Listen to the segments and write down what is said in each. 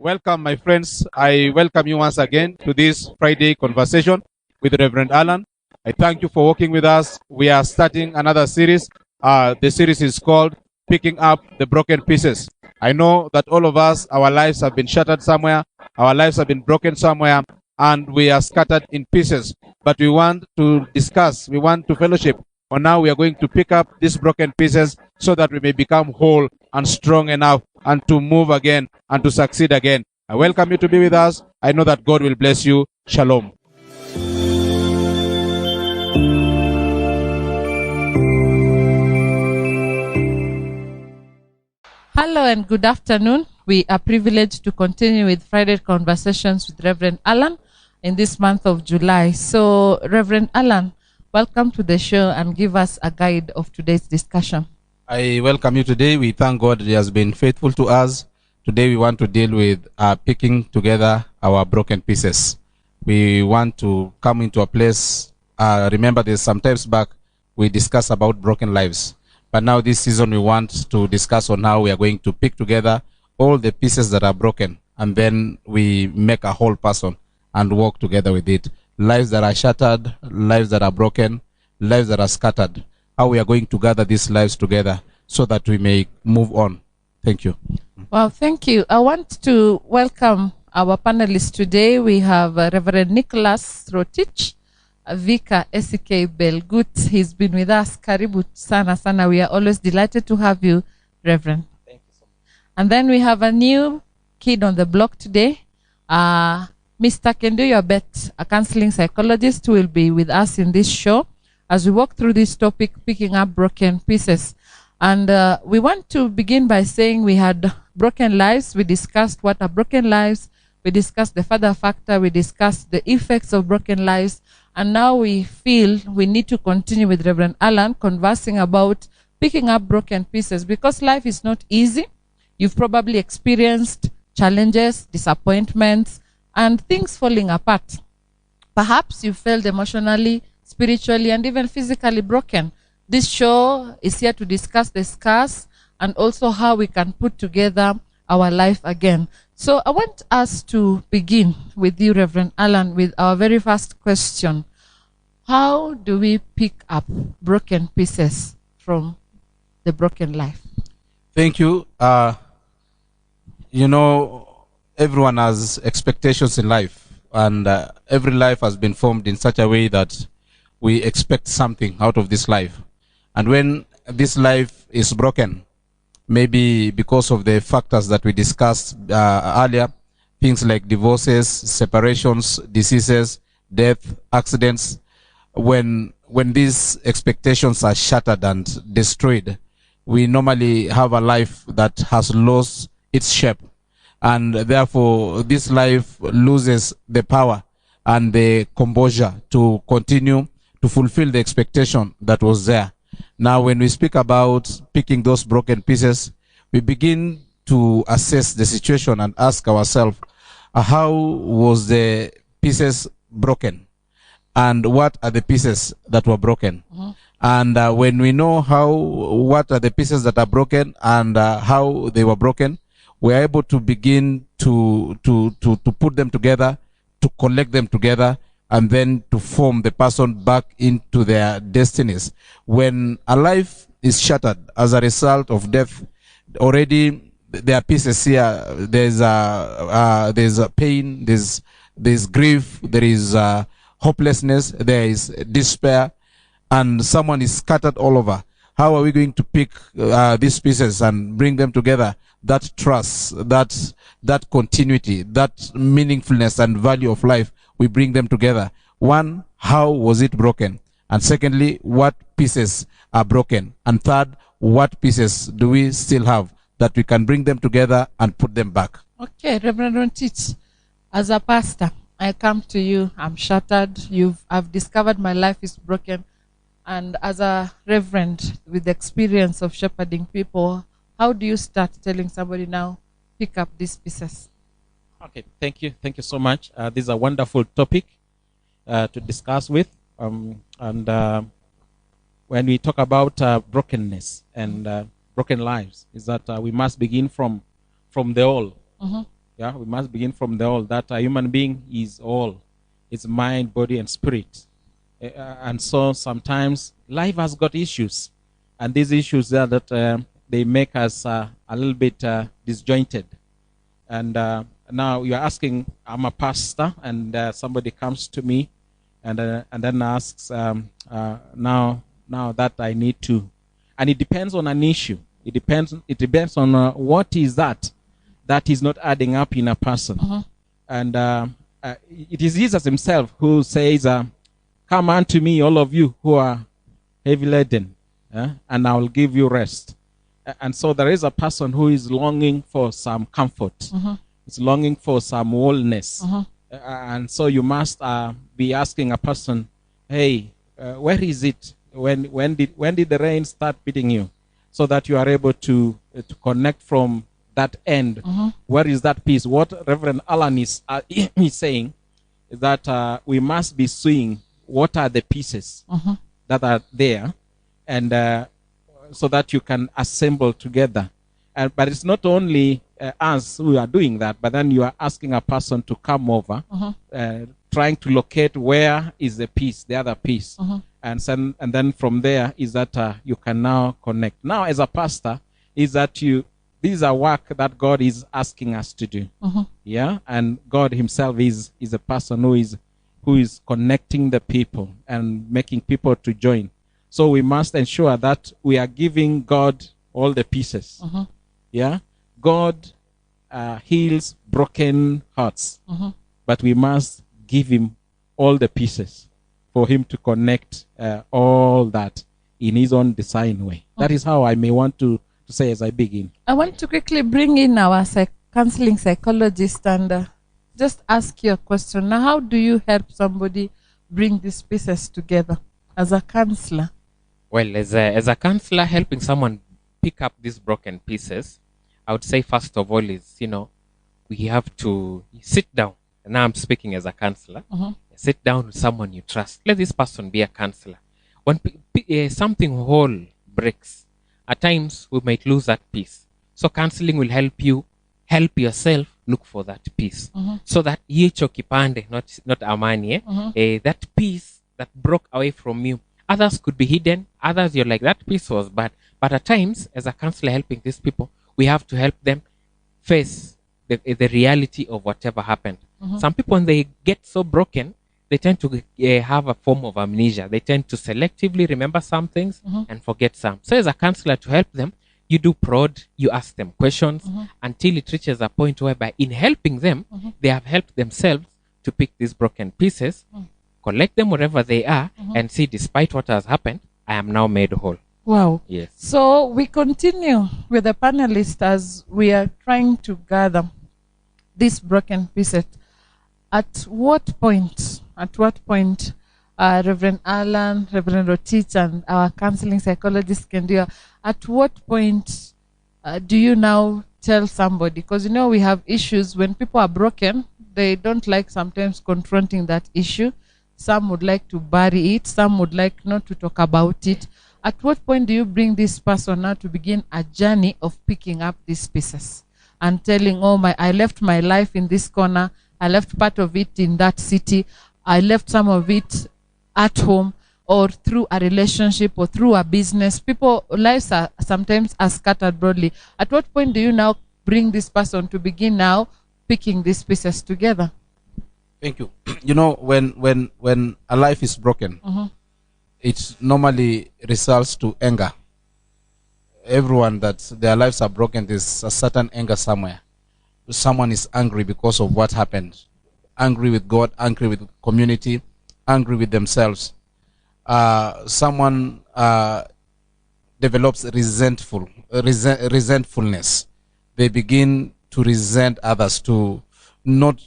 Welcome, my friends. I welcome you once again to this Friday conversation with Reverend Alan. I thank you for working with us. We are starting another series. The series is called Picking Up the Broken Pieces. I know that all of us, our lives have been shattered somewhere, our lives have been broken somewhere, and we are scattered in pieces. But we want to discuss, we want to fellowship on how we are going to pick up these broken pieces so that we may become whole and strong enough and to move again and to succeed again. I welcome you to be with us. I know that God will bless you. Shalom. Hello and good afternoon. We are privileged to continue with Friday Conversations with Reverend Alan in this month of July. So, Reverend Alan, welcome to the show and give us a guide of today's discussion. I welcome you today. We thank God He has been faithful to us. Today we want to deal with picking together our broken pieces. We want to come into a place, remember this, sometimes back we discussed about broken lives. But now this season we want to discuss on how we are going to pick together all the pieces that are broken, and then we make a whole person and walk together with it. Lives that are shattered, lives that are broken, lives that are scattered. How we are going to gather these lives together so that we may move on. Thank you. Well, thank you. I want to welcome our panelists today. We have Reverend Nicholas Rotich, Vika SK Belgut. He's been with us. Karibu sana sana. We are always delighted to have you, Reverend. Thank you so much. And then we have a new kid on the block today. Mr. Can Do Your Bet, a counseling psychologist, who will be with us in this show as we walk through this topic, picking up broken pieces. And we want to begin by saying we had broken lives. We discussed what are broken lives. We discussed the father factor. We discussed the effects of broken lives. And now we feel we need to continue with Reverend Alan conversing about picking up broken pieces, because life is not easy. You've probably experienced challenges, disappointments, and things falling apart. Perhaps you felt emotionally, spiritually, and even physically broken. This show is here to discuss the scars and also how we can put together our life again. So I want us to begin with you, Reverend Alan, with our very first question. How do we pick up broken pieces from the broken life? Thank you. Everyone has expectations in life, and every life has been formed in such a way that we expect something out of this life. And when this life is broken, maybe because of the factors that we discussed earlier, things like divorces, separations, diseases, death, accidents, when these expectations are shattered and destroyed, we normally have a life that has lost its shape. And therefore, this life loses the power and the composure to continue to fulfill the expectation that was there. Now, when we speak about picking those broken pieces, we begin to assess the situation and ask ourselves, how was the pieces broken? And what are the pieces that were broken? Mm-hmm. And when we know what are the pieces that are broken and how they were broken, we are able to begin to put them together, to collect them together, and then to form the person back into their destinies. When a life is shattered as a result of death, already there are pieces here. There's a pain, there's grief, there is hopelessness, there is despair, and someone is scattered all over. How are we going to pick these pieces and bring them together? That trust, that continuity, that meaningfulness and value of life, we bring them together. One, how was it broken? And secondly, what pieces are broken? And third, what pieces do we still have that we can bring them together and put them back? Okay, Reverend Rontich, as a pastor, I come to you, I'm shattered. I've discovered my life is broken. And as a reverend with the experience of shepherding people, how do you start telling somebody now, pick up these pieces? Okay, thank you. Thank you so much. This is a wonderful topic to discuss with. When we talk about brokenness and broken lives, is that we must begin from the all. Mm-hmm. Yeah, we must begin from the all. That a human being is all. It's mind, body, and spirit. And so sometimes life has got issues. And these issues are that they make us a little bit disjointed. And now you're asking, I'm a pastor, and somebody comes to me and then asks, now that I need to. And it depends on an issue. It depends on what is that is not adding up in a person. And it is Jesus himself who says, come unto me, all of you who are heavy laden, and I will give you rest. And so there is a person who is longing for some comfort. It's longing for some wholeness. And so you must be asking a person, hey, where is it? When did the rain start beating you? So that you are able to connect from that end. Where is that peace? What Reverend Alan is saying is that we must be seeing what are the pieces that are there, and so that you can assemble together. But it's not only us who are doing that, but then you are asking a person to come over, trying to locate where is the piece, the other piece. And then from there is that you can now connect. Now, as a pastor, is that this is a work that God is asking us to do. Yeah, and God himself is a person who is connecting the people and making people to join. So we must ensure that we are giving God all the pieces. Yeah, God heals broken hearts, but we must give him all the pieces for him to connect all that in his own design way. That is how I may want to say as I begin. I want to quickly bring in our counseling psychologist and just ask you a question. Now, how do you help somebody bring these pieces together as a counselor? Well, as a counselor, helping someone pick up these broken pieces, I would say first of all is, we have to sit down. And now I'm speaking as a counselor. Sit down with someone you trust. Let this person be a counselor. When something whole breaks, at times we might lose that piece. So counseling will help you help yourself look for that piece. So that hicho kipande, not amani, that piece that broke away from you. Others could be hidden. Others you're like, that piece was bad. But at times, as a counselor helping these people, we have to help them face the reality of whatever happened. Some people, when they get so broken, they tend to have a form of amnesia. They tend to selectively remember some things and forget some. So as a counselor, to help them, you do prod, you ask them questions until it reaches a point whereby in helping them, they have helped themselves to pick these broken pieces, collect them wherever they are, and see, despite what has happened, I am now made whole. Wow. Yes. So we continue with the panelists as we are trying to gather these broken pieces. At what point, Reverend Alan, Reverend Rotich, and our counseling psychologist Kendia, at what point do you now tell somebody? Because, we have issues when people are broken, they don't like sometimes confronting that issue. Some would like to bury it. Some would like not to talk about it. At what point do you bring this person now to begin a journey of picking up these pieces and telling, I left my life in this corner. I left part of it in that city. I left some of it at home or through a relationship or through a business. People's lives are sometimes scattered broadly. At what point do you now bring this person to begin now picking these pieces together? Thank you. When a life is broken, it normally results to anger. Everyone that their lives are broken, there's a certain anger somewhere. Someone is angry because of what happened. Angry with God, angry with community, angry with themselves. Someone develops resentfulness. They begin to resent others, to not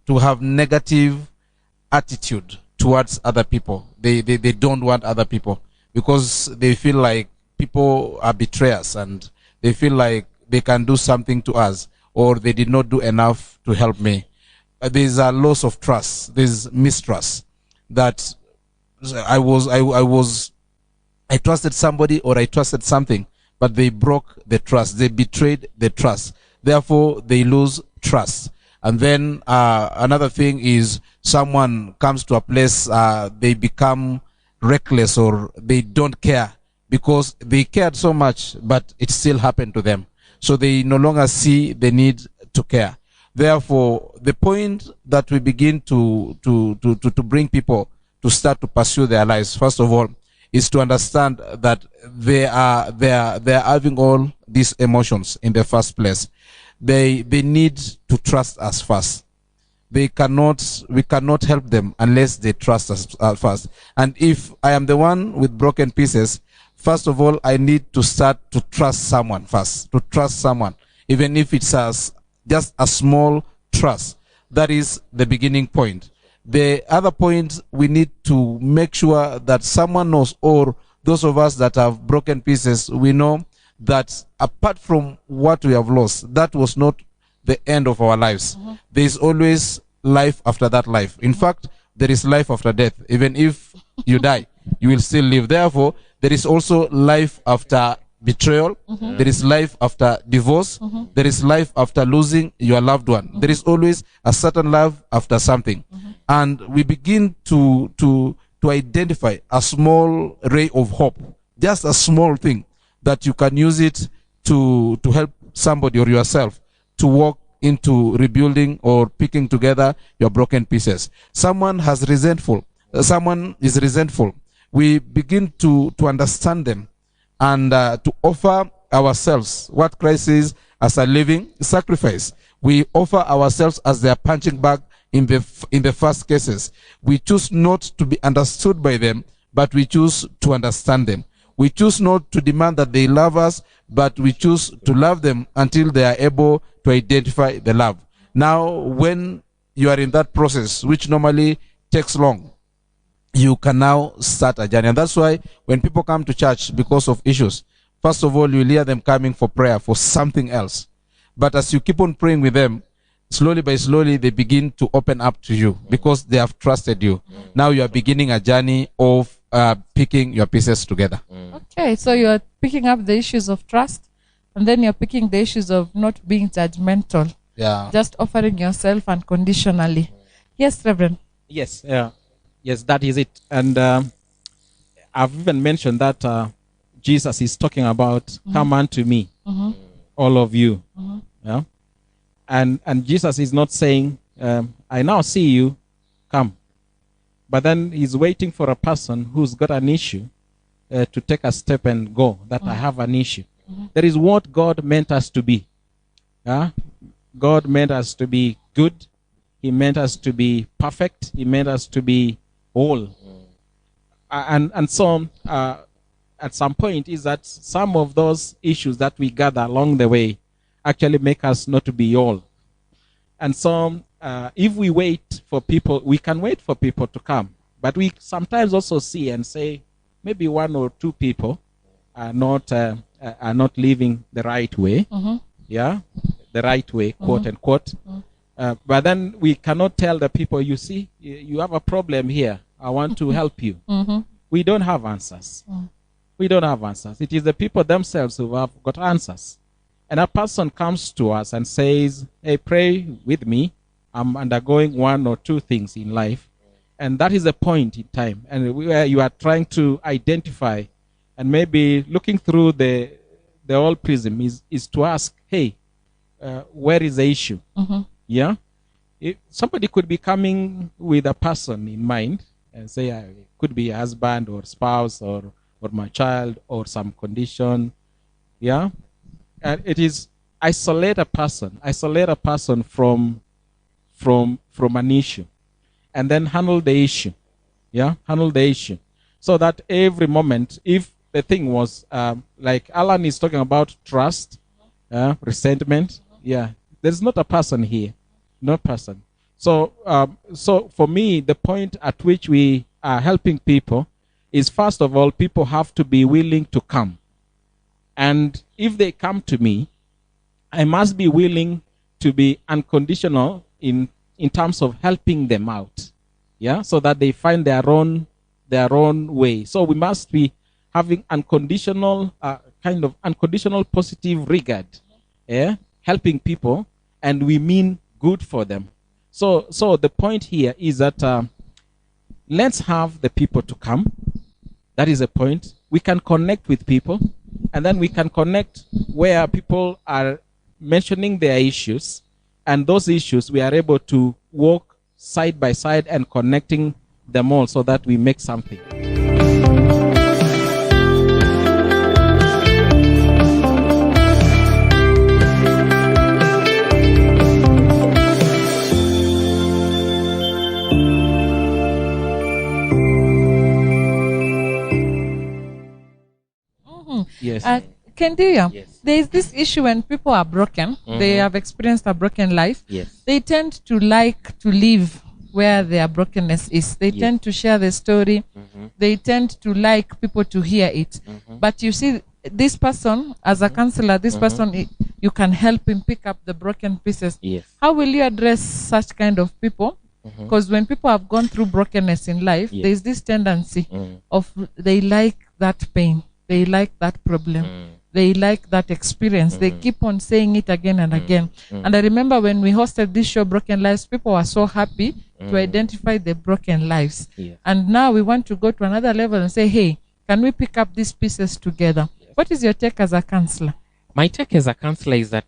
to have negative attitude towards other people. They don't want other people because they feel like people are betrayers and they feel like they can do something to us or they did not do enough to help me. There's a loss of trust. There's mistrust that I trusted somebody or I trusted something, but they broke the trust. They betrayed the trust. Therefore, they lose trust. And then another thing is someone comes to a place, they become reckless or they don't care because they cared so much, but it still happened to them. So they no longer see the need to care. Therefore, the point that we begin to bring people to start to pursue their lives, first of all, is to understand that they are having all these emotions in the first place. They need to trust us first. We cannot help them unless they trust us first. And if I am the one with broken pieces, first of all, I need to start to trust someone first, to trust someone, even if it's just a small trust. That is the beginning point. The other point, we need to make sure that someone knows, or those of us that have broken pieces, we know that apart from what we have lost, that was not the end of our lives. There is always life after that life. In fact, there is life after death. Even if you die, you will still live. Therefore, there is also life after betrayal. There is life after divorce. There is life after losing your loved one. There is always a certain love after something. And we begin to identify a small ray of hope, just a small thing that you can use it to help somebody or yourself to walk into rebuilding or picking together your broken pieces. Someone is resentful. We begin to understand them and to offer ourselves what Christ is as a living sacrifice. We offer ourselves as their punching bag in the first cases. We choose not to be understood by them, but we choose to understand them. We choose not to demand that they love us, but we choose to love them until they are able to identify the love. Now, when you are in that process, which normally takes long, you can now start a journey. And that's why when people come to church because of issues, first of all, you'll hear them coming for prayer for something else. But as you keep on praying with them, slowly by slowly, they begin to open up to you because they have trusted you. Now you are beginning a journey of picking your pieces together. Okay, so you're picking up the issues of trust, and then you're picking the issues of not being judgmental. Yeah. Just offering yourself unconditionally. Yes, Reverend. Yes, yes, that is it. And I've even mentioned that Jesus is talking about, come unto me, all of you. Yeah? And Jesus is not saying, I now see you, come. But then he's waiting for a person who's got an issue to take a step and go, that I have an issue. That is what God meant us to be. Yeah? God meant us to be good. He meant us to be perfect. He meant us to be whole. And so, at some point, is that some of those issues that we gather along the way actually make us not to be all. And so, if we wait for people, we can wait for people to come. But we sometimes also see and say, maybe one or two people are not living the right way. Yeah, the right way, quote unquote. But then we cannot tell the people, you see, you have a problem here. I want to help you. We don't have answers. We don't have answers. It is the people themselves who have got answers. And a person comes to us and says, hey, pray with me. I'm undergoing one or two things in life. And that is a point in time. And where you are trying to identify and maybe looking through the old prism is to ask, hey, where is the issue? Yeah? Somebody could be coming with a person in mind and say, it could be a husband or spouse or my child or some condition. Yeah? And it is isolate a person from an issue, and then handle the issue. Yeah, handle the issue, so that every moment, if the thing was like Alan is talking about trust, resentment. Yeah, there's not a person here, no person. So, so for me, the point at which we are helping people is, first of all, people have to be willing to come. And if they come to me, I must be willing to be unconditional in terms of helping them out. Yeah, so that they find their own way. So we must be having unconditional kind of unconditional positive regard. Yeah, helping people and we mean good for them. So the point here is that let's have the people to come. That is a point. We can connect with people, and then we can connect where people are mentioning their issues, and those issues we are able to walk side by side and connecting them all so that we make something. Yes. Kendia, Yes. there is this issue when people are broken, they have experienced a broken life. Yes. They tend to like to live where their brokenness is. They tend to share the story. They tend to like people to hear it. But you see, this person, as a counselor, this person, you can help him pick up the broken pieces. Yes. How will you address such kind of people? Because when people have gone through brokenness in life, there is this tendency of they like that pain. They like that problem. They like that experience. They keep on saying it again and again. And I remember when we hosted this show, Broken Lives, people were so happy to identify the broken lives. And now we want to go to another level and say, hey, can we pick up these pieces together? What is your take as a counselor? My take as a counselor is that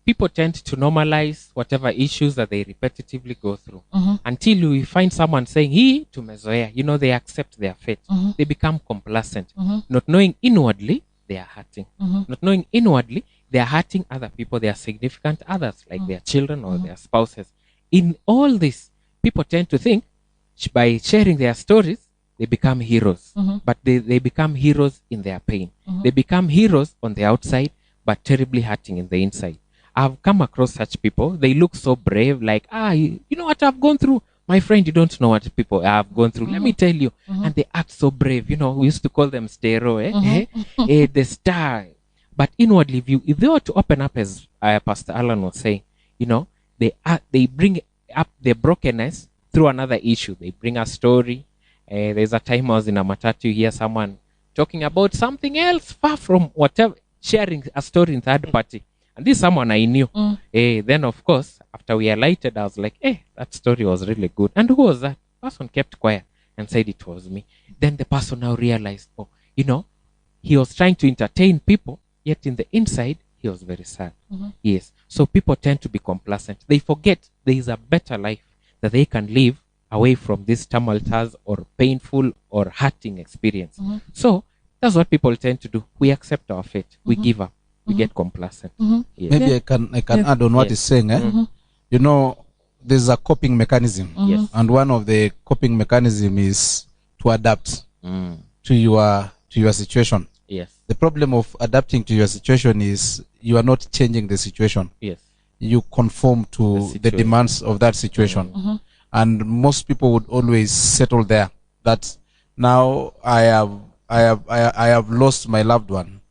people tend to normalize whatever issues that they repetitively go through until we find someone saying, hii tumezoea, they accept their fate. They become complacent, not knowing inwardly they are hurting. Not knowing inwardly they are hurting other people, their significant others, like their children or their spouses. In all this, people tend to think by sharing their stories, they become heroes. But they become heroes in their pain. They become heroes on the outside, but terribly hurting in the inside. I've come across such people. They look so brave, like, you know what I've gone through? My friend, you don't know what people have gone through. Let me tell you. And they act so brave. We used to call them stero, the star. But inwardly, if they were to open up, as Pastor Alan was saying, they bring up their brokenness through another issue. They bring a story. There's a time I was in a matatu, you hear someone talking about something else far from whatever, sharing a story in third party. And this is someone I knew. Then, of course, after we alighted, I was like, that story was really good. And who was that? The person kept quiet and said it was me. Then the person now realized, he was trying to entertain people, yet in the inside, he was very sad. Yes. So people tend to be complacent. They forget there is a better life that they can live away from this tumultuous or painful or hurting experience. So that's what people tend to do. We accept our fate. We give up. We get complacent. Yes. Maybe I can add on what he's saying. There's a coping mechanism. Yes. And one of the coping mechanism is to adapt to your situation. Yes. The problem of adapting to your situation is you are not changing the situation. Yes. You conform to the demands of that situation. And most people would always settle there. That now I have lost my loved one,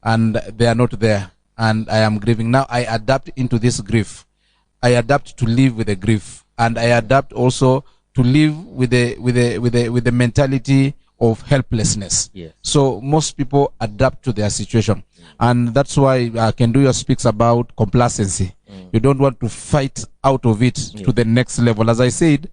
and they are not there, and I am grieving. Now I adapt into this grief. I adapt to live with the grief, and I adapt also to live with the mentality of helplessness. Yes. So most people adapt to their situation, and that's why Kenduya speaks about complacency. You don't want to fight out of it to the next level. As I said,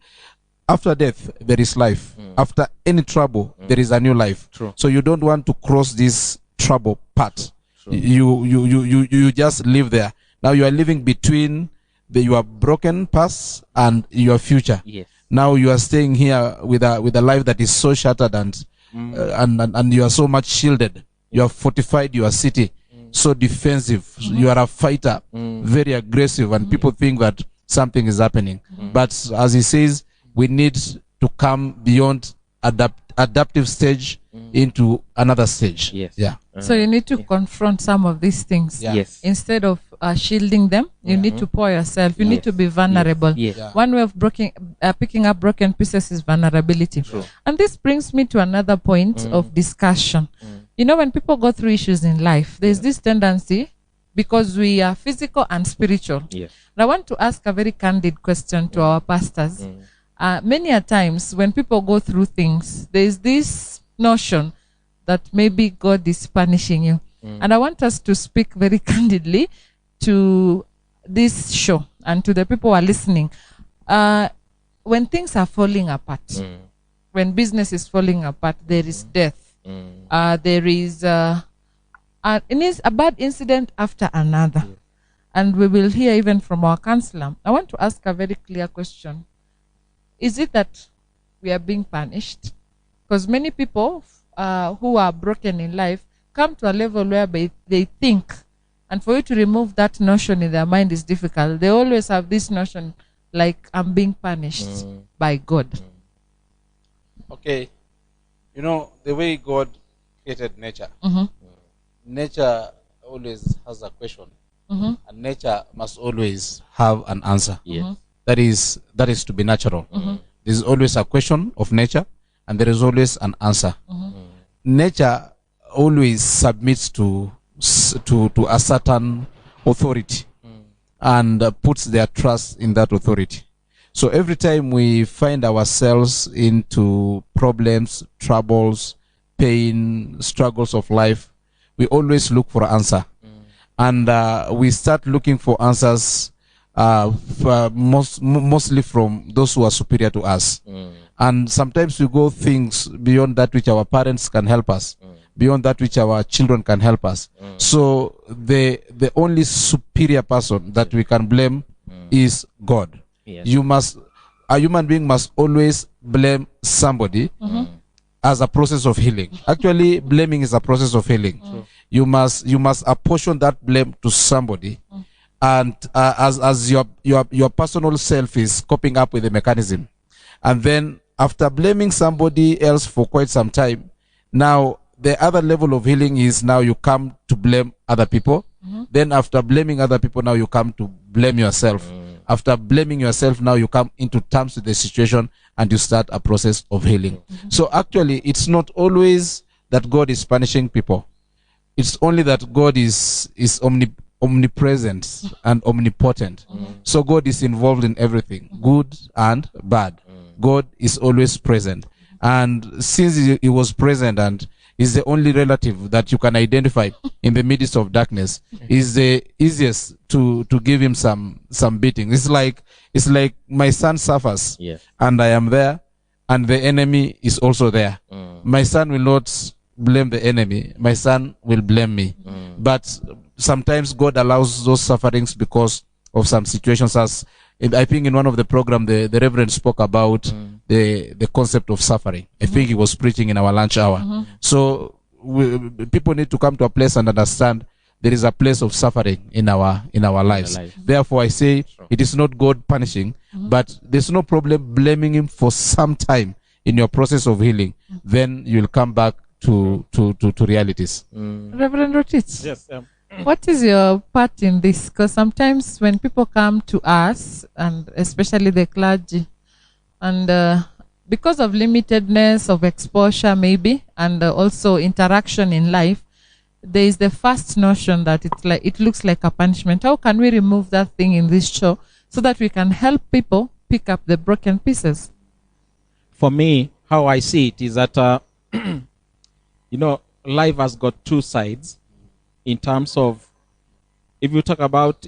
after death there is life. After any trouble there is a new life. True. So you don't want to cross this trouble part. You just live there. Now you are living between your broken past and your future. Yes. Now you are staying here with a life that is so shattered and you are so much shielded. You have fortified your city, so defensive. You are a fighter, very aggressive, and people think that something is happening. But as he says, we need to come beyond adaptive stage into another stage. Yes. Yeah. So you need to confront some of these things. Yeah. Yes. Instead of shielding them, you need to pour yourself. You need to be vulnerable. Yes. Yeah. One way of picking up broken pieces is vulnerability. True. And this brings me to another point of discussion. When people go through issues in life, there's this tendency, because we are physical and spiritual. Yes. And I want to ask a very candid question to our pastors. Many a times when people go through things, there's this notion that maybe God is punishing you. And I want us to speak very candidly to this show and to the people who are listening, when things are falling apart, when business is falling apart, there is death. There is a bad incident after another. And we will hear even from our counselor. I want to ask a very clear question. Is it that we are being punished? Because many people who are broken in life come to a level where they think, and for you to remove that notion in their mind is difficult. They always have this notion like, I'm being punished by God. Okay. You know, the way God created nature, nature always has a question. And nature must always have an answer. That is to be natural. There is always a question of nature, and there is always an answer. Nature always submits to a certain authority and puts their trust in that authority. So every time we find ourselves into problems, troubles, pain, struggles of life, we always look for an answer. And we start looking for answers mostly from those who are superior to us. And sometimes we go things beyond that which our parents can help us, beyond that which our children can help us. So the only superior person that we can blame is God. A human being must always blame somebody as a process of healing. Actually, blaming is a process of healing. You must apportion that blame to somebody, and as your personal self is coping up with the mechanism, and then after blaming somebody else for quite some time, now the other level of healing is now you come to blame other people. Then after blaming other people, now you come to blame yourself. After blaming yourself, now you come into terms with the situation and you start a process of healing. So actually, it's not always that God is punishing people. It's only that God is omnipresent and omnipotent. So God is involved in everything, good and bad. God is always present. And since he was present and is the only relative that you can identify in the midst of darkness, is the easiest to give him some beating. It's like my son suffers, and I am there, and the enemy is also there. My son will not blame the enemy. My son will blame me. But sometimes God allows those sufferings because of some situations. As I think in one of the program, the Reverend spoke about the concept of suffering. I think he was preaching in our lunch hour. So people need to come to a place and understand there is a place of suffering in our lives. Therefore, I say it is not God punishing, but there's no problem blaming him for some time in your process of healing. Then you'll come back to realities. Reverend Rotich. Yes. What is your part in this? Because sometimes when people come to us, and especially the clergy, and because of limitedness of exposure maybe, and also interaction in life, there is the first notion that it looks like a punishment. How can we remove that thing in this show so that we can help people pick up the broken pieces? For me, how I see it is that, life has got two sides. In terms of, if you talk about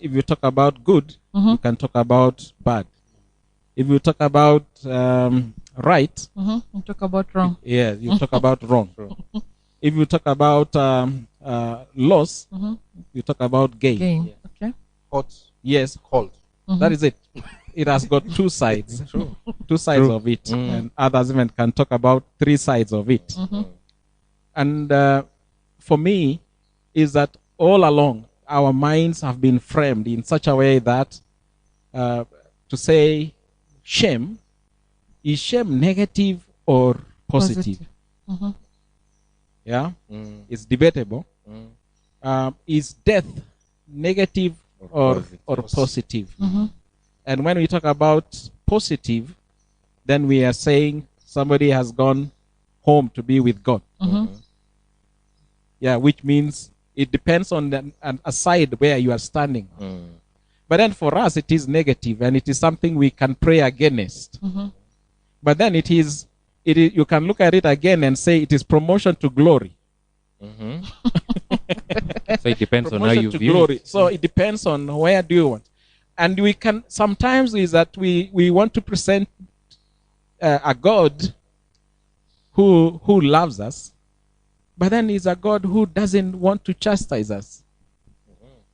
good, you can talk about bad. If you talk about right, You talk about wrong. yeah, you talk about wrong. If you talk about loss, you talk about gain. Gain. Okay. Hot, Yes, cold. that is it. It has got two sides, two sides of it, and others even can talk about three sides of it. And for me, is that all along our minds have been framed in such a way that to say shame, is shame negative or positive? Yeah, it's debatable. Is death negative or positive? And when we talk about positive, then we are saying somebody has gone home to be with God. Yeah, which means it depends on a side where you are standing. But then for us, it is negative, and it is something we can pray against. But then it is you can look at it again and say it is promotion to glory. So it depends on how Promotion you to view glory. it. So it depends on where do you want. And we can sometimes is that we want to present a God who loves us, but then is a God who doesn't want to chastise us.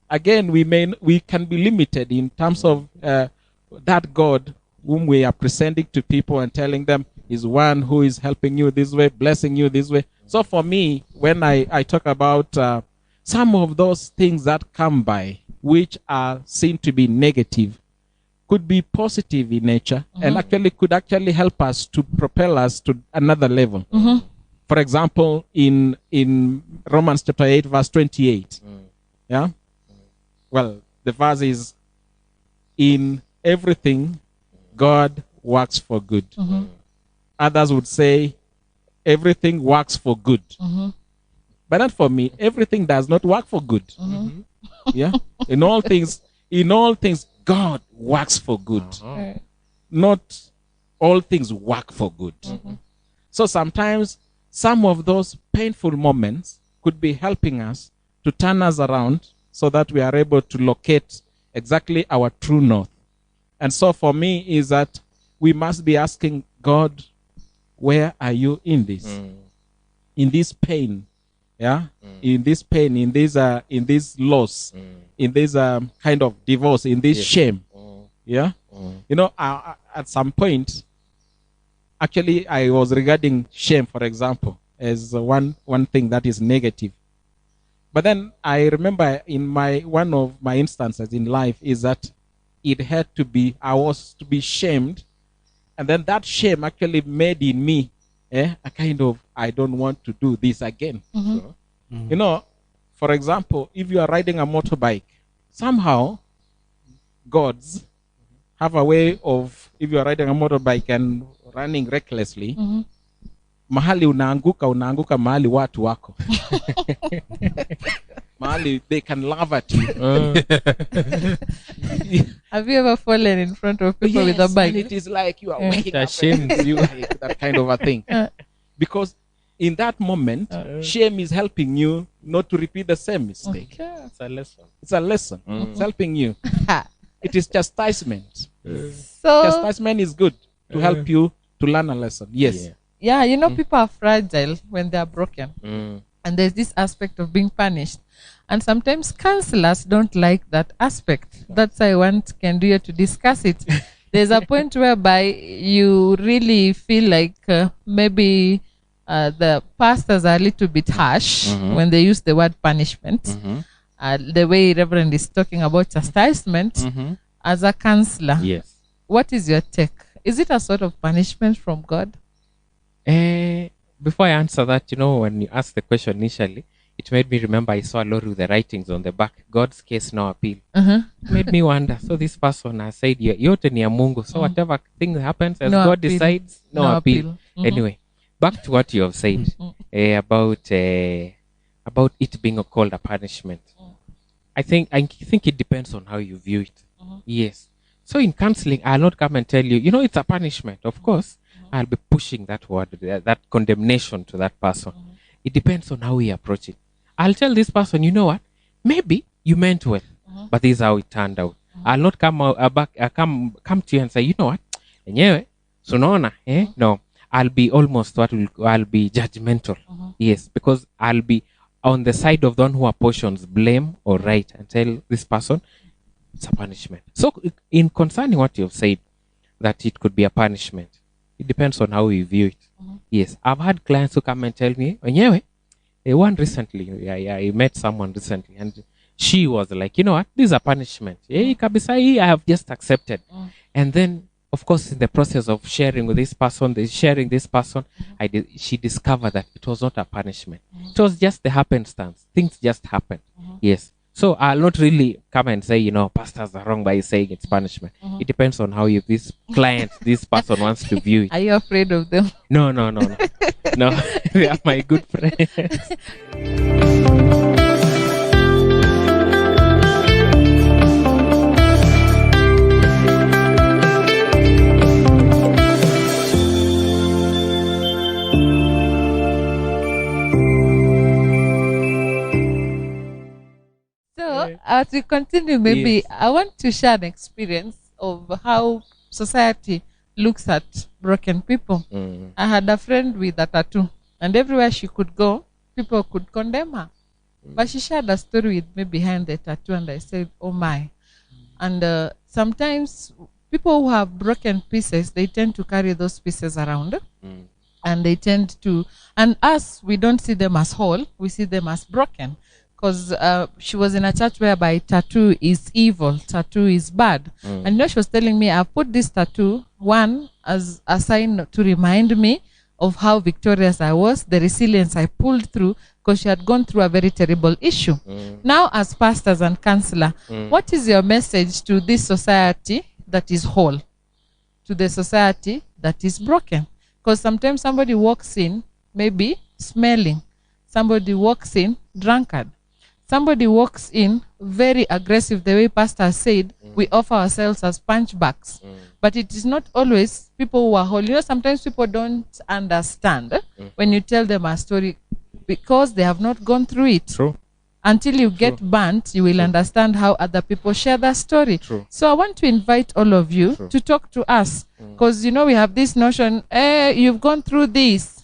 Again, we can be limited in terms of that God whom we are presenting to people and telling them is one who is helping you this way, blessing you this way. So for me, when I talk about some of those things that come by, which are seen to be negative, could be positive in nature and actually could actually help us to propel us to another level. For example, in Romans chapter 8, verse 28. Yeah? Well, the verse is, in everything, God works for good. Others would say, everything works for good. But not for me. Everything does not work for good. Yeah? In all things, God works for good. Not all things work for good. So sometimes some of those painful moments could be helping us to turn us around so that we are able to locate exactly our true north. And so for me is that we must be asking God, where are you in this? In this pain, yeah? In this pain, in this loss, in this kind of divorce, in this shame, yeah? You know, at some point, actually, I was regarding shame, for example, as one thing that is negative. But then I remember in one of my instances in life is that I was to be shamed. And then that shame actually made in me a kind of, I don't want to do this again. You know, for example, if you are riding a motorbike, somehow gods have a way of, if you are riding a motorbike and running recklessly, mahali unaanguka mahali watu wako. Mahali they can laugh at you. Have you ever fallen in front of people with a bike? And it is like you are waking up and you like that kind of a thing. Because in that moment, shame is helping you not to repeat the same mistake. Okay. It's a lesson. It's helping you. It is chastisement. So, Chastisement is good to help you to learn a lesson. Yes. yeah, you know, people are fragile when they are broken. And there's this aspect of being punished. And sometimes counselors don't like that aspect. That's why I want Kenduya to discuss it. There's a point whereby you really feel like maybe the pastors are a little bit harsh when they use the word punishment. The way Reverend is talking about chastisement as a counselor. Yes. What is your take? Is it a sort of punishment from God? Before I answer that, you know, when you asked the question initially, it made me remember I saw a lorry with the writings on the back, God's case, no appeal. It made me wonder. So this person has said, yote ni ya Mungu. So whatever thing happens, as No God appeal. decides, no appeal. Anyway, back to what you have said about it being called a punishment. I think it depends on how you view it. Yes. So in counseling, I'll not come and tell you, you know, it's a punishment. Of course, I'll be pushing that word, that condemnation to that person. It depends on how we approach it. I'll tell this person, you know what? Maybe you meant well, but this is how it turned out. I'll not come come to you and say, you know what? Enyewe, sunaona, no. I'll be almost I'll be judgmental. Yes, because I'll be on the side of the one who apportions blame or right and tell this person it's a punishment. So in concerning what you've said, that it could be a punishment, it depends on how we view it. Yes, I've had clients who come and tell me, anyway, one recently, I met someone recently, and she was like, you know what, this is a punishment. Kabisa, I have just accepted. And then, of course, in the process of sharing with this person, she discovered that it was not a punishment. It was just the happenstance. Things just happened. Yes. So I'll not really come and say, you know, pastors are wrong by saying it's punishment. It depends on how this person wants to view it. Are you afraid of them? No. No, they are my good friends. as we continue, maybe Yes. I want to share an experience of how society looks at broken people. I had a friend with a tattoo, and everywhere she could go, people could condemn her. But she shared a story with me behind the tattoo, and I said, "Oh my!" And sometimes people who have broken pieces, they tend to carry those pieces around, and they tend to, and us, we don't see them as whole, we see them as broken, because she was in a church whereby tattoo is evil, tattoo is bad. And you know, she was telling me, I put this tattoo, one, as a sign to remind me of how victorious I was, the resilience I pulled through, because she had gone through a very terrible issue. Now, as pastors and counselor, what is your message to this society that is whole, to the society that is broken? Because sometimes somebody walks in, maybe smelling. Somebody walks in drunkard. Somebody walks in very aggressive. The way Pastor said, we offer ourselves as punchbacks. But it is not always people who are whole. You know, sometimes people don't understand when you tell them a story because they have not gone through it. True. Until you get burnt, you will understand how other people share their story. True. So I want to invite all of you to talk to us. Because, you know, we have this notion, you've gone through this.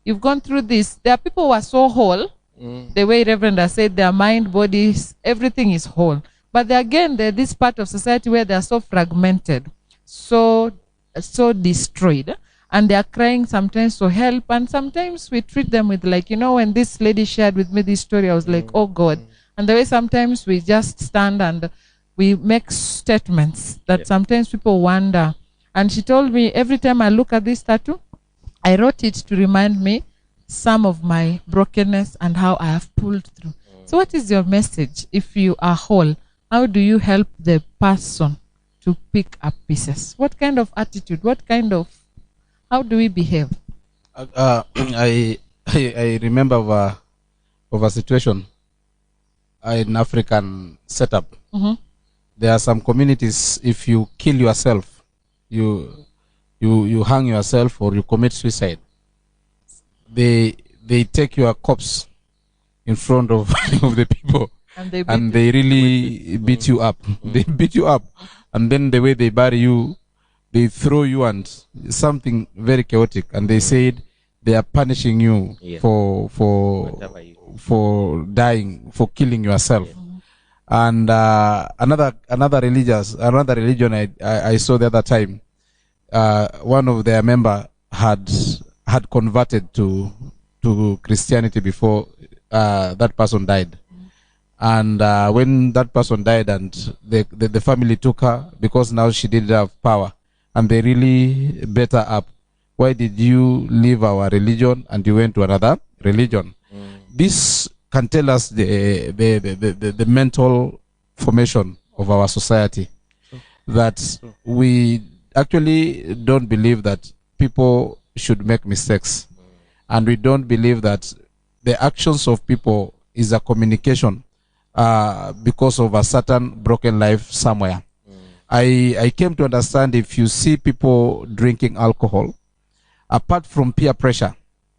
You've gone through this. There are people who are so whole. The way Reverend has said, their mind, bodies, everything is whole. But again, there's this part of society where they are so fragmented, so destroyed. And they are crying sometimes for help. And sometimes we treat them with, like, you know, when this lady shared with me this story, I was like, oh God. And the way sometimes we just stand and we make statements that sometimes people wonder. And she told me, every time I look at this tattoo, I wrote it to remind me some of my brokenness and how I have pulled through. So what is your message? If you are whole, how do you help the person to pick up pieces? What kind of attitude? How do we behave? I remember of a situation in African setup. There are some communities, if you kill yourself, you hang yourself or you commit suicide, they take your corpse in front of of the people, and they really beat you up. They beat you up, and then the way they bury you, they throw you, and something very chaotic, and they said they are punishing you for dying, for killing yourself. And another religion I saw the other time, one of their member had converted to Christianity before that person died. And when that person died, and the family took her, because now she didn't have power, and they really beat her up. Why did you leave our religion and you went to another religion? This can tell us the mental formation of our society. That we actually don't believe that people should make mistakes. And we don't believe that the actions of people is a communication because of a certain broken life somewhere. I came to understand, if you see people drinking alcohol, apart from peer pressure,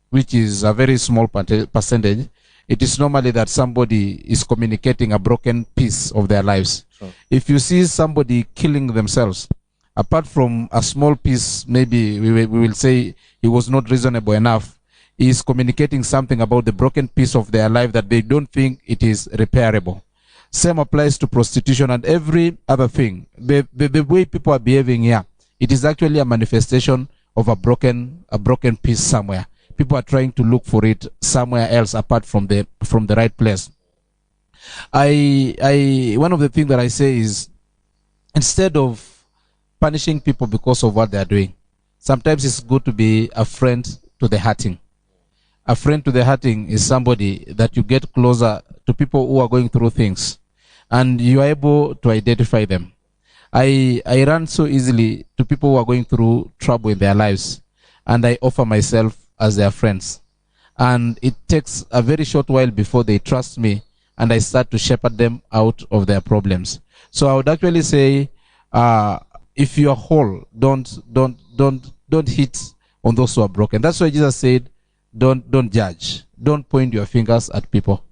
which is a very small percentage, it is normally that somebody is communicating a broken piece of their lives. Sure. If you see somebody killing themselves, apart from a small piece, maybe we will say he was not reasonable enough, he is communicating something about the broken piece of their life that they don't think it is repairable. Same applies to prostitution and every other thing. The way people are behaving here, it is actually a manifestation of a broken piece somewhere. People are trying to look for it somewhere else apart from the right place. One of the things that I say is, instead of punishing people because of what they are doing, sometimes it's good to be a friend to the hurting. A friend to the hurting is somebody that you get closer to people who are going through things, and you are able to identify them. I run so easily to people who are going through trouble in their lives, and I offer myself as their friends. And it takes a very short while before they trust me, and I start to shepherd them out of their problems. So I would actually say, if you are whole, don't hit on those who are broken. That's why Jesus said, don't judge. Don't point your fingers at people.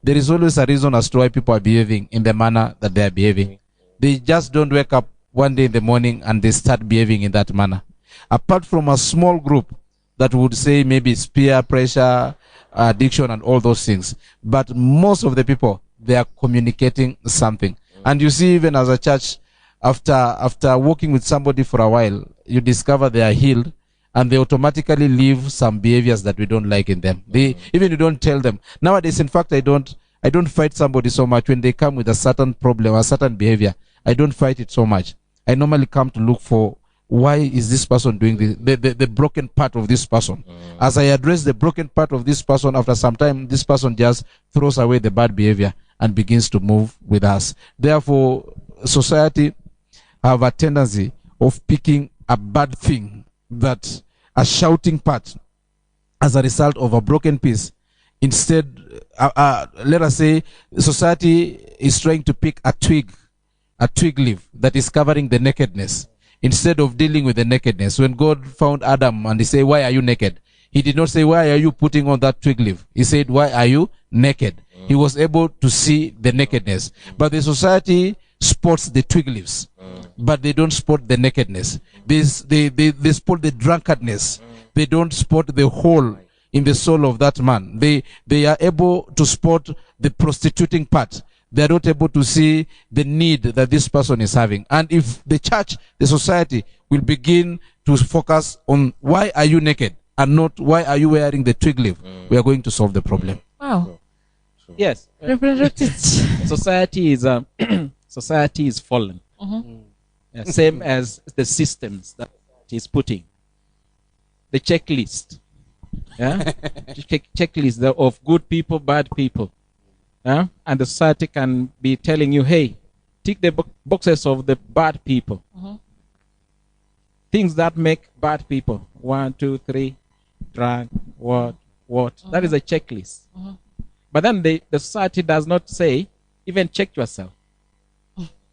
there is always a reason as to why people are behaving in the manner that they are behaving. They just don't wake up one day in the morning and they start behaving in that manner. Apart from a small group that would say maybe it's peer pressure, addiction, and all those things. But most of the people, they are communicating something. And you see, even as a church, after working with somebody for a while, you discover they are healed, and they automatically leave some behaviors that we don't like in them. They even you don't tell them. Nowadays, in fact, I don't fight somebody so much when they come with a certain problem, a certain behavior. I don't fight it so much. I normally come to look for why is this person doing this, the broken part of this person. As I address the broken part of this person, after some time, this person just throws away the bad behavior and begins to move with us. Therefore, society have a tendency of picking a bad thing, that a shouting part, as a result of a broken piece. Instead, let us say society is trying to pick a twig leaf that is covering the nakedness, instead of dealing with the nakedness. When God found Adam and he said, "Why are you naked?" He did not say, "Why are you putting on that twig leaf?" He said, "Why are you naked?" He was able to see the nakedness. But the society spots the twig leaves, but they don't spot the nakedness. They spot the drunkardness. They don't spot the hole in the soul of that man. They are able to spot the prostituting part. They are not able to see the need that this person is having. And if the church, the society, will begin to focus on why are you naked and not why are you wearing the twig leaf, we are going to solve the problem. Wow. Yes. Society is society is fallen. Same as the systems that it is putting. The checklist. Yeah? Checklist of good people, bad people. Yeah? And the society can be telling you, hey, tick the boxes of the bad people. Things that make bad people. 1, 2, 3, drunk, what. That is a checklist. But then the society does not say, even check yourself.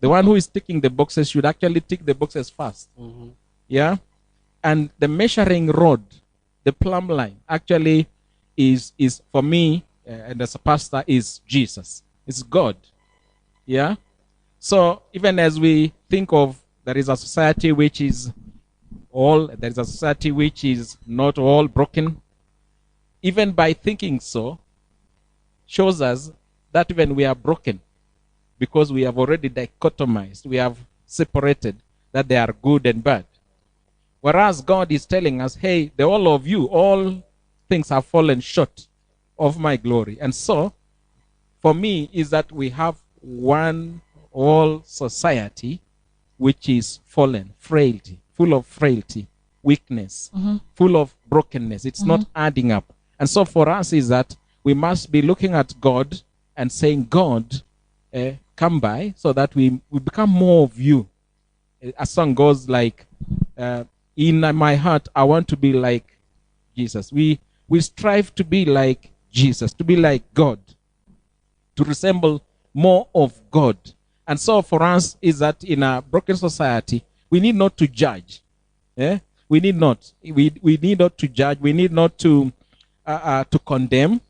The one who is ticking the boxes should actually tick the boxes first. Yeah? And the measuring rod, the plumb line, actually is for me, and as a pastor, is Jesus. It's God. Yeah? So even as we think of there is a society which is there is a society which is not all broken, even by thinking so, shows us that even we are broken, because we have already dichotomized, we have separated that they are good and bad. Whereas God is telling us, hey, all of you, all things have fallen short of my glory. And so, for me, is that we have one whole society which is fallen, frailty, full of frailty, weakness, full of brokenness. It's not adding up. And so for us is that we must be looking at God and saying, God, come by, so that we become more of you. A song goes like, in my heart, I want to be like Jesus. We strive to be like Jesus, to be like God, to resemble more of God. And so for us is that in a broken society, we need not to judge. Yeah? We need not. We need not to judge. We need not to condemn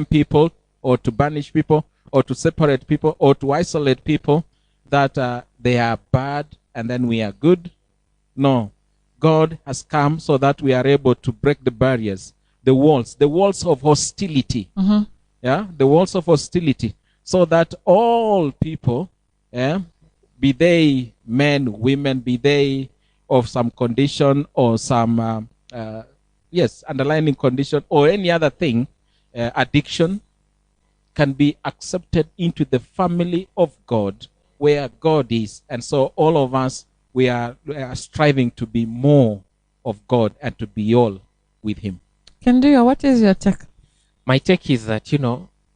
people, or to banish people, or to separate people, or to isolate people, that they are bad and then we are good. No. God has come so that we are able to break the barriers, the walls of hostility. Yeah, the walls of hostility, so that all people, be they men, women, be they of some condition or some underlying condition or any other thing, addiction, can be accepted into the family of God, where God is. And so all of us, we are striving to be more of God and to be all with Him. Kenduya, what is your take? My take is that,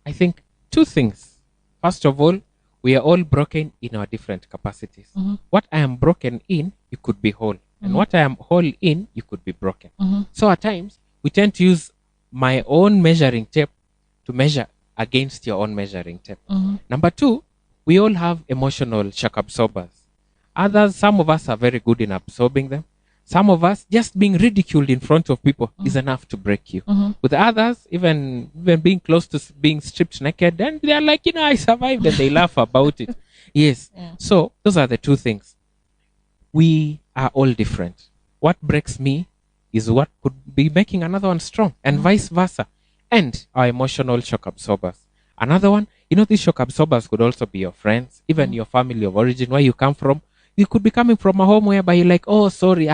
I think two things. First of all, we are all broken in our different capacities. What I am broken in, you could be whole. And what I am whole in, you could be broken. So at times, we tend to use my own measuring tape to measure against your own measuring tape. Number two, we all have emotional shock absorbers. Some of us are very good in absorbing them. Some of us, just being ridiculed in front of people is enough to break you. With others, even being close to being stripped naked, and they are like, I survived, and they laugh about it. Yes. So those are the two things. We are all different. What breaks me is what could be making another one strong, and vice versa. And our emotional shock absorbers. Another one, these shock absorbers could also be your friends, even your family of origin, where you come from. You could be coming from a home whereby you're like, oh, sorry,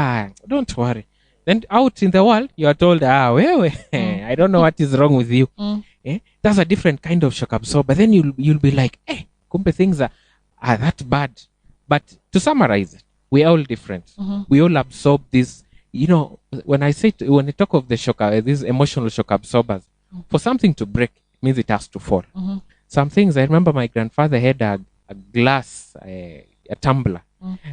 don't worry. Then out in the world, you are told, I don't know what is wrong with you. That's a different kind of shock absorber. Then you'll be like, kumbe things are that bad. But to summarize it, we're all different. We all absorb this. When I talk of the shock, these emotional shock absorbers, for something to break, it means it has to fall. Some things, I remember my grandfather had a glass, a tumbler.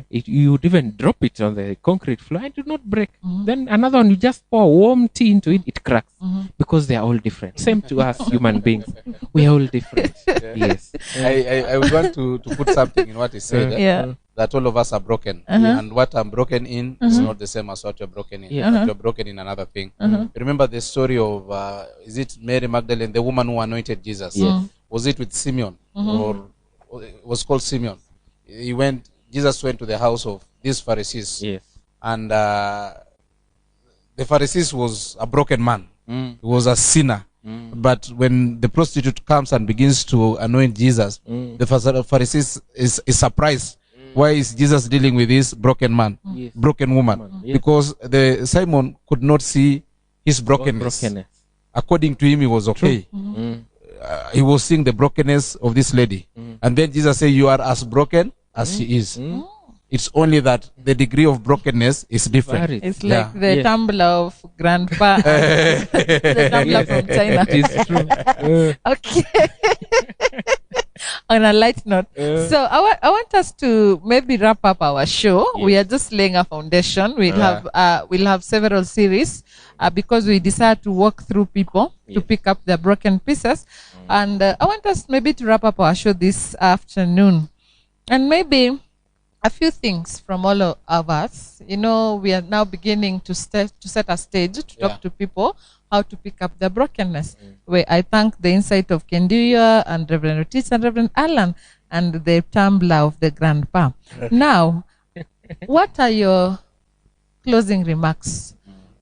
You would even drop it on the concrete floor and it would not break. Then another one, you just pour warm tea into it, it cracks. Because they are all different. Same to us human beings. We are all different. Yes. I would want to put something in what he said. That all of us are broken. And what I'm broken in is not the same as what you're broken in. But you're broken in another thing. Remember the story of, is it Mary Magdalene, the woman who anointed Jesus? Was it with Simeon? Or it was called Simeon? Jesus went to the house of these Pharisees. And the Pharisees was a broken man. He was a sinner. But when the prostitute comes and begins to anoint Jesus, the Pharisees is surprised. Why is Jesus dealing with this broken man, broken woman? Because the Simon could not see his brokenness. According to him, he was okay. He was seeing the brokenness of this lady. And then Jesus said, you are as broken as she is. It's only that the degree of brokenness is different. It's like the tumbler of grandpa. The tumbler from China. It is true. Okay. On a light note. So I want us to maybe wrap up our show. We are just laying a foundation. We'll have several series because we decided to walk through people to pick up their broken pieces. And I want us maybe to wrap up our show this afternoon. And maybe a few things from all of us. We are now beginning to set a stage to talk to people how to pick up the brokenness. Where I thank the insight of Kenduya and Reverend Otis and Reverend Alan and the tumbler of the grandpa. Now, what are your closing remarks?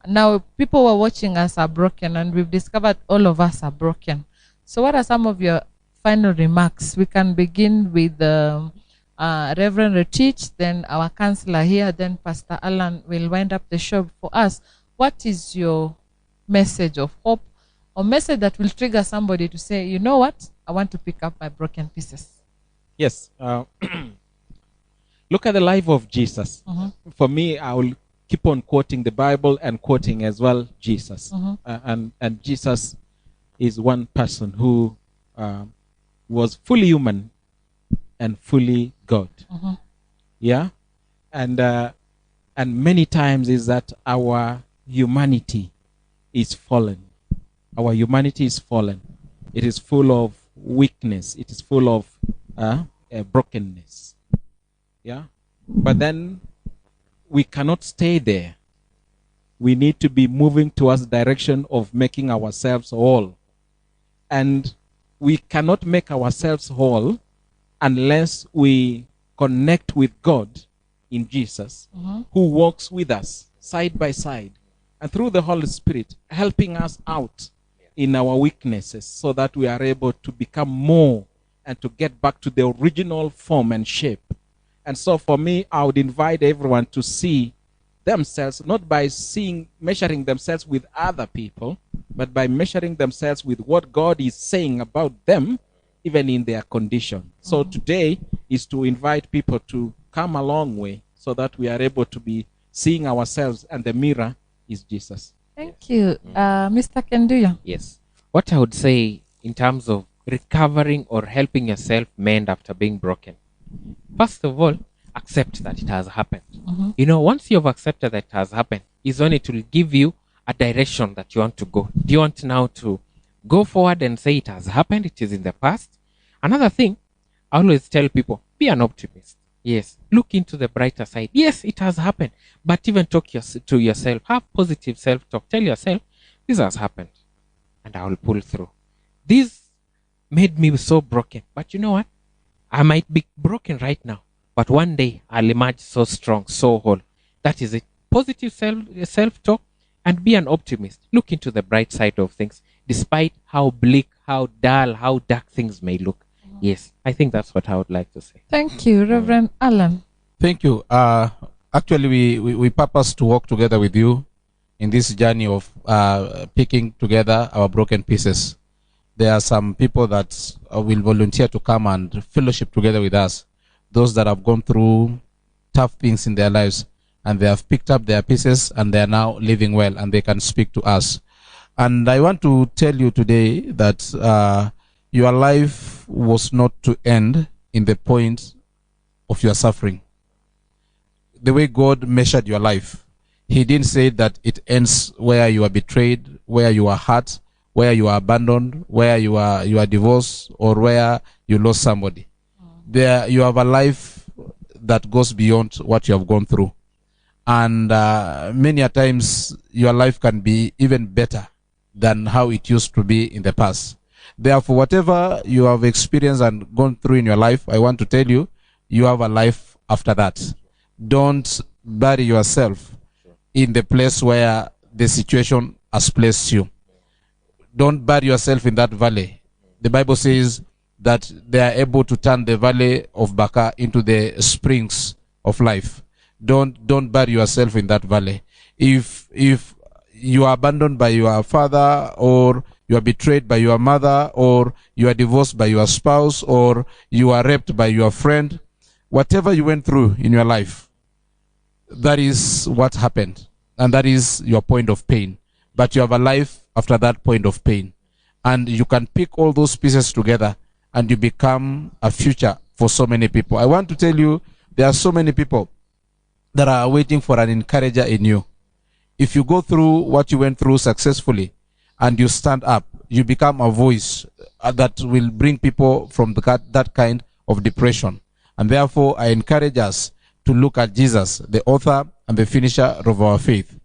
Now, people who are watching us are broken, and we've discovered all of us are broken. So what are some of your final remarks? We can begin with Reverend Retich, then our counselor here, then Pastor Alan will wind up the show for us. What is your message of hope or message that will trigger somebody to say, you know what, I want to pick up my broken pieces? Yes. Look at the life of Jesus. For me, I will keep on quoting the Bible and quoting as well Jesus. And Jesus is one person who was fully human and fully God. Yeah? And many times is that our humanity is fallen. Our humanity is fallen. It is full of weakness. It is full of brokenness. Yeah? But then we cannot stay there. We need to be moving towards the direction of making ourselves whole. And we cannot make ourselves whole unless we connect with God in Jesus, who walks with us side by side and through the Holy Spirit, helping us out in our weaknesses so that we are able to become more and to get back to the original form and shape. And so for me, I would invite everyone to see themselves, not by measuring themselves with other people, but by measuring themselves with what God is saying about them, even in their condition. So today is to invite people to come a long way so that we are able to be seeing ourselves, and the mirror is Jesus. Thank you. Mr. Kenduya. Yes. What I would say in terms of recovering or helping yourself mend after being broken, first of all, accept that it has happened. Once you've accepted that it has happened, it's only to give you a direction that you want to go. Do you want now to go forward and say it has happened, it is in the past? Another thing, I always tell people, be an optimist. Yes. Look into the brighter side. Yes, it has happened. But even talk to yourself. Have positive self-talk. Tell yourself, this has happened. And I will pull through. This made me so broken. But you know what? I might be broken right now. But one day I'll emerge so strong, so whole. That is it. Positive self-talk and be an optimist. Look into the bright side of things. Despite how bleak, how dull, how dark things may look. Yes, I think that's what I would like to say. Thank you, Reverend Alan. Thank you. Actually, we purpose to work together with you in this journey of picking together our broken pieces. There are some people that will volunteer to come and fellowship together with us. Those that have gone through tough things in their lives, and they have picked up their pieces, and they are now living well, and they can speak to us. And I want to tell you today that your life was not to end in the point of your suffering. The way God measured your life, He didn't say that it ends where you are betrayed, where you are hurt, where you are abandoned, where you are divorced, or where you lost somebody. There, you have a life that goes beyond what you have gone through. And many a times, your life can be even better than how it used to be in the past. Therefore, whatever you have experienced and gone through in your life, I want to tell you, you have a life after that. Don't bury yourself in the place where the situation has placed you. Don't bury yourself in that valley. The Bible says that they are able to turn the valley of Baca into the springs of life. Don't bury yourself in that valley. If you are abandoned by your father, or you are betrayed by your mother, or you are divorced by your spouse, or you are raped by your friend, whatever you went through in your life, that is what happened. And that is your point of pain. But you have a life after that point of pain. And you can pick all those pieces together, and you become a future for so many people. I want to tell you, there are so many people that are waiting for an encourager in you. If you go through what you went through successfully, and you stand up, you become a voice that will bring people from that kind of depression. And therefore, I encourage us to look at Jesus, the author and the finisher of our faith.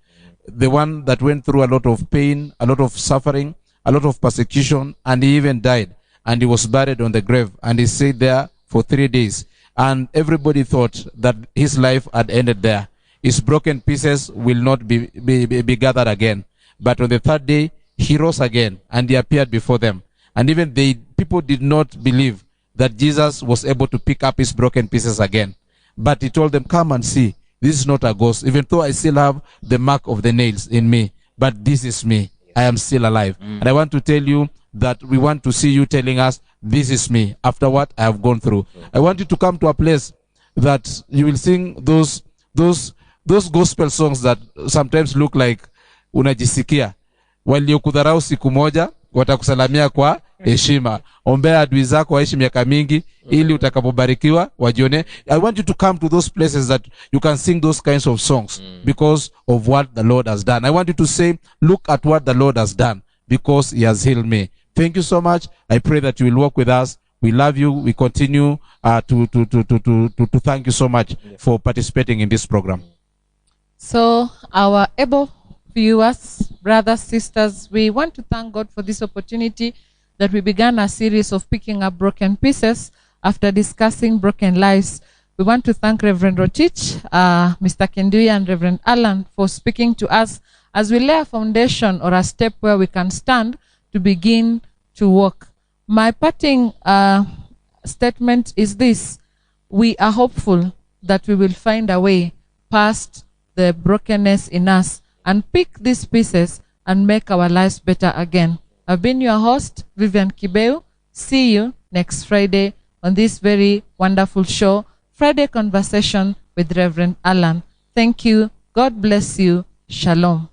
The one that went through a lot of pain, a lot of suffering, a lot of persecution, and he even died. And he was buried on the grave, and he stayed there for 3 days. And everybody thought that his life had ended there. His broken pieces will not be gathered again. But on the third day, he rose again, and he appeared before them. And even people did not believe that Jesus was able to pick up his broken pieces again. But he told them, come and see. This is not a ghost, even though I still have the mark of the nails in me. But this is me. I am still alive. And I want to tell you that we want to see you telling us, this is me, after what I have gone through. I want you to come to a place that you will sing those gospel songs that sometimes look like unajisikia. Waliokudharau siku moja watakusalamia kwa heshima. Ombea adui zako waishi miaka mingi ili utakapobarikiwa wajione. I want you to come to those places that you can sing those kinds of songs because of what the Lord has done. I want you to say, look at what the Lord has done because he has healed me. Thank you so much. I pray that you will walk with us. We love you. We continue to thank you so much for participating in this program. So, our able viewers, brothers, sisters, we want to thank God for this opportunity that we began a series of picking up broken pieces after discussing broken lives. We want to thank Reverend Rotich, Mr. Kenduya, and Reverend Alan for speaking to us as we lay a foundation or a step where we can stand to begin to walk. My parting statement is this: we are hopeful that we will find a way past the brokenness in us and pick these pieces and make our lives better again. I've been your host, Vivian Kibeu. See you next Friday on this very wonderful show, Friday Conversation with Reverend Alan. Thank you. God bless you. Shalom.